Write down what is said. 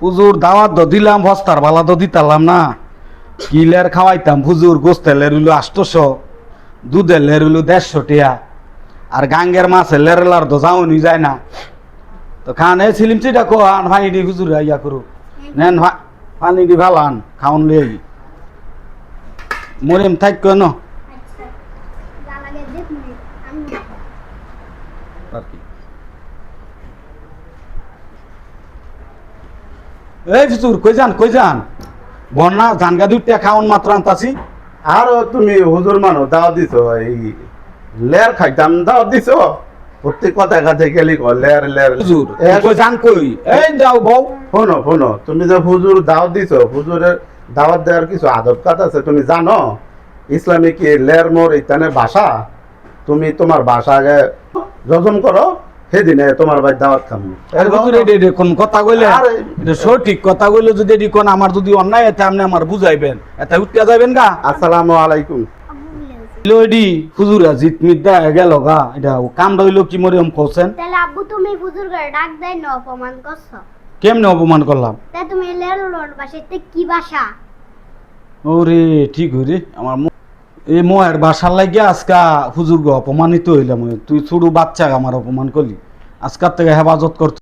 হুজুর দাওয়াত তো দিলাম বস্তার বালা তো দিতালাম না কিলের খাওয়াইতাম হুজুর গোস্তেলের হইলো 800, দুধের লের হইলো 150 টিয়া আর গাঙ্গের মাছের লেরলার তো যাওনি যায় না তো খান এই সিলিম চিটা কো আন পানি দি হুজুর ইয়া করু নেন পানি দি ভালো আন খাওন লই মরিম থাক কেন আচ্ছা যা লাগে দেখ নে আমি আর কি এই হুজুর কই যান বন্যা জানগা দুইটা খাওন মাত্র আনতাছি আর তুমি হুজুর মানো দাও দিছো এই লের খাইতাম দাও দিছো প্রত্যেক কথা কাছে গেলি কো লের লের হুজুর কই যান কই এই যাও বউ শোনো তুমি যে হুজুর দাওয়াত দিছো হুজুরের দাওয়াত দেওয়ার কিছু আদব কাজ আছে তুমি জানো ইসলামিক কি লের মোর ইতানের ভাষা তুমি তোমার ভাষা আগে যজন করো সেদিনে তোমার ভাই দাওয়াত খামু হুজুর এটা কোন কথা কইলে আরে, এটা সঠিক কথা কইলে যদি এটি কোন আমার যদি অন্যায় আছে আপনি আমার বুঝাইবেন এটা উঠতে যাবেন গা আসসালামু আলাইকুম আবু বলেছে লইডি হুজুরা জিতমিত গেল গা এটা কাম রইল কি মরিয়ম কইছেন তাহলে আব্বু তুমি হুজুর করে ডাক দেয় না অপমান করছো কেমনে অপমান করলাম তাই তুমি লেলোর বাসাতে কি ভাষা ওরে ঠিক হইরে আমার এই মোয়ের বাসার লাগিয়া আজকা হুজুর গো অপমানিত হইলাম তুই ছোট বাচ্চা আমার অপমান করলি আজকার থেকে হেফাজত করতে